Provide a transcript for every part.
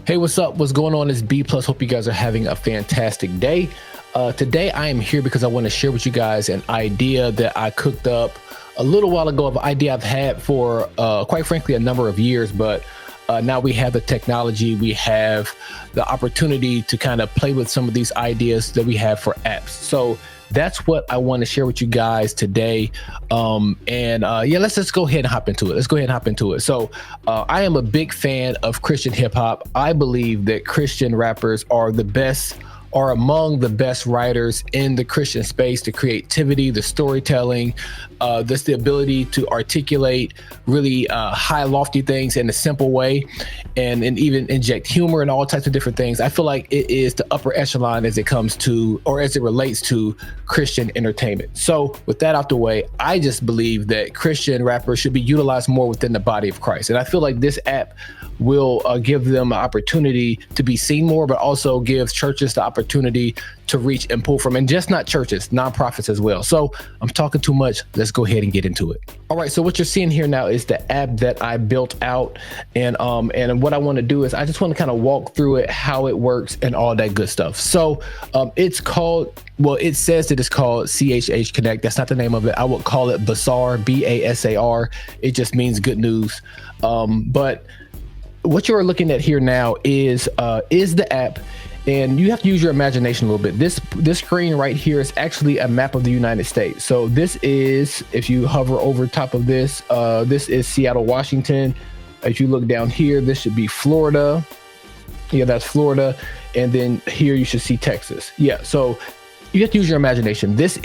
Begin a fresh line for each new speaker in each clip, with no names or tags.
Hey, what's up? What's going on? It's B Plus. Hope you guys are having a fantastic day. Today, I am here because I want to share with you guys an idea that I cooked up a little while ago, of an idea I've had for, quite frankly, a number of years. But now we have the technology, we have the opportunity to kind of play with some of these ideas that we have for apps. So that's what I want to share with you guys today. Let's just go ahead and hop into it. So I am a big fan of Christian hip hop. I believe that Christian rappers are among the best writers in the Christian space. The creativity, the storytelling, the ability to articulate really high, lofty things in a simple way, and even inject humor and all types of different things. I feel like it is the upper echelon as it comes to, or as it relates to, Christian entertainment. So with that out the way, I just believe that Christian rappers should be utilized more within the body of Christ. And I feel like this app will give them an opportunity to be seen more, but also give churches the opportunity to reach and pull from, and just not churches, nonprofits as well. So I'm talking too much. Let's go ahead and get into it. All right. So what you're seeing here now is the app that I built out. And what I want to do is I just want to kind of walk through it, how it works and all that good stuff. So it says that it's called CHH Connect. That's not the name of it. I would call it Basar, BASAR. It just means good news. But what you're looking at here now is the app, and you have to use your imagination a little bit. This screen right here is actually a map of the United States. So this is, if you hover over top of this is Seattle, Washington. If you look down here, this should be Florida. Yeah, that's Florida. And then here you should see Texas. Yeah, so you have to use your imagination. This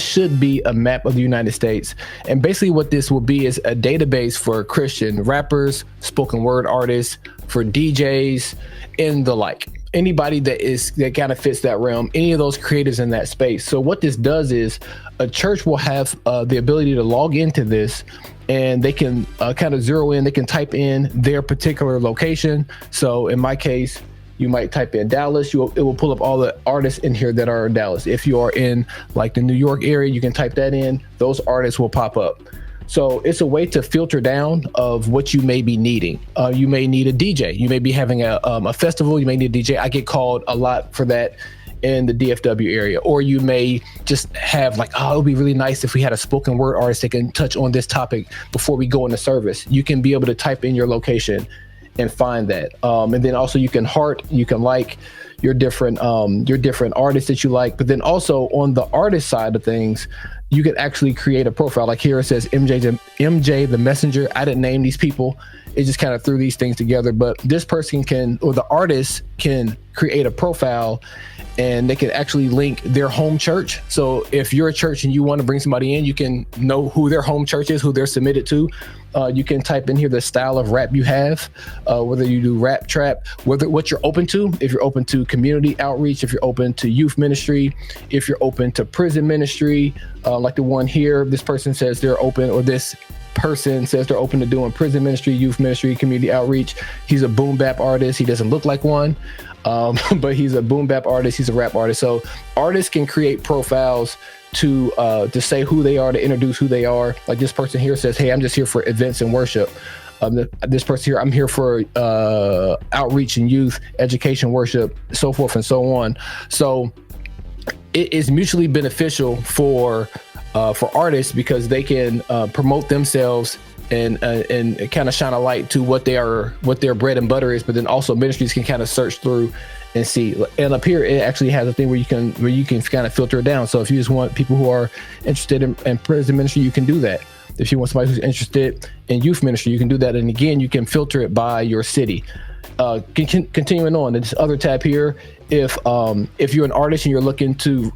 should be a map of the United States. And basically what this will be is a database for Christian rappers, spoken word artists, for DJs, and the like. Anybody that kind of fits that realm, any of those creators in that space. So what this does is a church will have the ability to log into this, and they can kind of zero in, they can type in their particular location. So in my case, you might type in Dallas. It will pull up all the artists in here that are in Dallas. If you are in like the New York area, you can type that in. Those artists will pop up. So it's a way to filter down of what you may be needing. You may need a DJ. You may be having a festival. You may need a DJ. I get called a lot for that in the DFW area. Or you may just have like, it would be really nice if we had a spoken word artist that can touch on this topic before we go into service. You can be able to type in your location and find that. And then also you can like your different artists that you like. But then also on the artist side of things, you can actually create a profile. Like here it says MJ the Messenger. I didn't name these people. It just kind of threw these things together. But this person the artist can create a profile, and they can actually link their home church. So if you're a church and you want to bring somebody in, you can know who their home church is, who they're submitted to. You can type in here the style of rap you have, whether you do rap, trap, what you're open to. If you're open to community outreach, if you're open to youth ministry, if you're open to prison ministry, like the one here, this person says they're open, or this person says they're open to doing prison ministry, youth ministry, community outreach. He's a boom bap artist. He doesn't look like one, but he's a boom bap artist. He's a rap artist. So artists can create profiles to say who they are, to introduce who they are. Like this person here says, hey, I'm just here for events and worship. This person here, I'm here for outreach and youth, education, worship, so forth and so on. So it is mutually beneficial for artists, because they can promote themselves and kind of shine a light to what their bread and butter is. But then also ministries can kind of search through and see. And up here, it actually has a thing where you can kind of filter it down. So if you just want people who are interested in prison ministry, you can do that. If you want somebody who's interested in youth ministry, you can do that. And again, you can filter it by your city. Continuing on, this other tab here, if you're an artist and you're looking to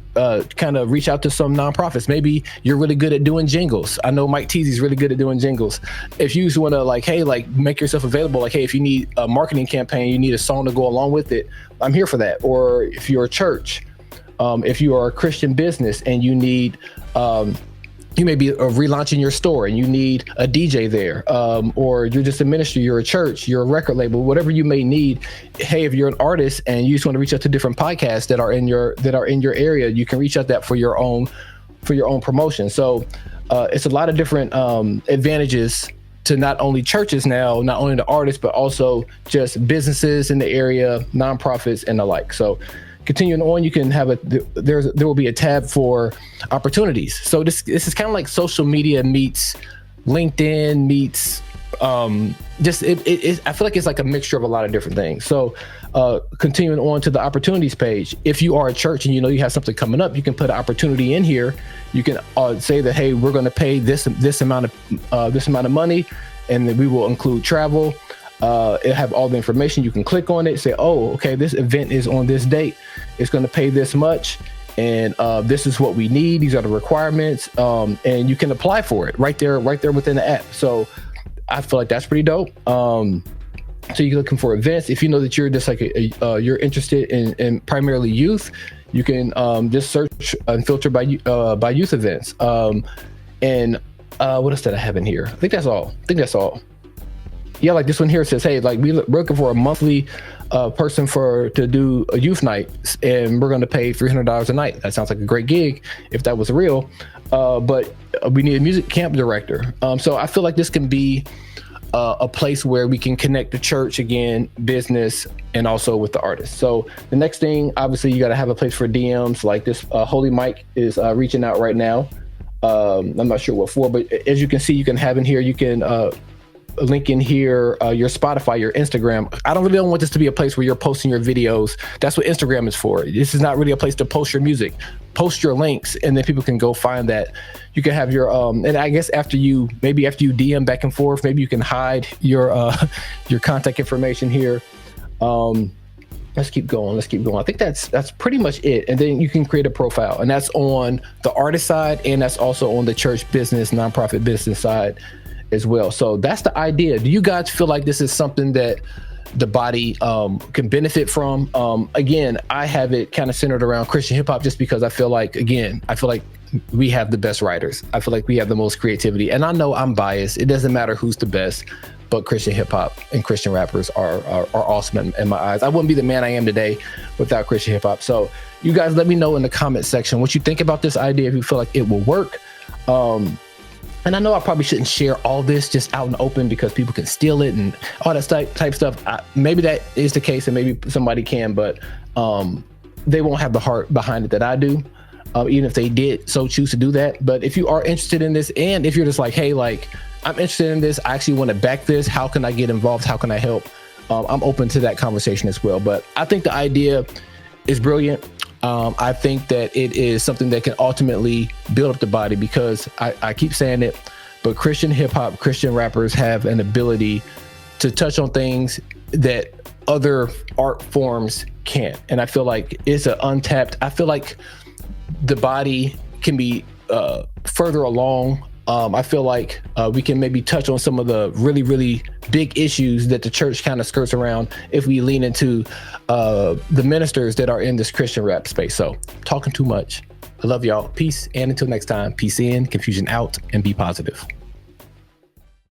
kind of reach out to some nonprofits, maybe you're really good at doing jingles. I know Mike Teasy's really good at doing jingles. If you just want to make yourself available, like, hey, if you need a marketing campaign, you need a song to go along with it, I'm here for that. Or if you're a church, if you are a Christian business and you need you may be relaunching your store and you need a DJ there, or you're just a ministry, you're a church, you're a record label, whatever you may need. Hey, if you're an artist and you just want to reach out to different podcasts that are in your area, you can reach out that for your own promotion. So it's a lot of different advantages to not only churches now, not only the artists, but also just businesses in the area, nonprofits, and the like. So continuing on, you can have there will be a tab for opportunities. So this is kind of like social media meets LinkedIn meets I feel like it's like a mixture of a lot of different things. So continuing on to the opportunities page, if you are a church and you know you have something coming up, you can put an opportunity in here. You can say that, hey, we're going to pay this amount of money, and then we will include travel. It'll have all the information. You can click on it, say, oh, okay, this event is on this date. It's going to pay this much, and this is what we need. These are the requirements, and you can apply for it right there within the app. So I feel like that's pretty dope. So you're looking for events. If you know that you're just like you're interested in primarily youth, you can just search and filter by youth events. And what else did I have in here? I think that's all. Yeah, like this one here says, hey, like we're looking for a monthly person to do a youth night, and we're going to pay $300 a night. That sounds like a great gig if that was real. But we need a music camp director. So I feel like this can be a place where we can connect the church again, business, and also with the artists. So the next thing, obviously, you got to have a place for DMs. Like this, Holy Mike is reaching out right now. I'm not sure what for, but as you can see, you can have in here, you can link in here your Spotify, your Instagram. I don't really want this to be a place where you're posting your videos. That's what Instagram is for. This is not really a place to post your music. Post your links, and then people can go find that. You can have your and I guess after you DM back and forth, maybe you can hide your contact information here. Let's keep going. I think that's pretty much it. And then you can create a profile, and that's on the artist side, and that's also on the church business, nonprofit business side as well. So that's the idea. Do you guys feel like this is something that the body can benefit from? Again, I have it kind of centered around Christian hip hop, just because I feel like we have the best writers. I feel like we have the most creativity, and I know I'm biased. It doesn't matter who's the best, but Christian hip hop and Christian rappers are awesome in my eyes. I wouldn't be the man I am today without Christian hip hop. So you guys let me know in the comment section what you think about this idea, if you feel like it will work. And I know I probably shouldn't share all this just out in the open because people can steal it and all that type stuff. Maybe that is the case, and maybe somebody can, but they won't have the heart behind it that I do, even if they did so choose to do that. But if you are interested in this, and if you're just like, hey, like I'm interested in this, I actually want to back this, how can I get involved? How can I help? I'm open to that conversation as well. But I think the idea is brilliant. I think that it is something that can ultimately build up the body, because I keep saying it, but Christian hip hop, Christian rappers have an ability to touch on things that other art forms can't. And I feel like it's an untapped, I feel like the body can be further along. I feel like we can maybe touch on some of the really, really big issues that the church kind of skirts around if we lean into the ministers that are in this Christian rap space. So talking too much. I love y'all. Peace. And until next time, peace in, confusion out, and be positive.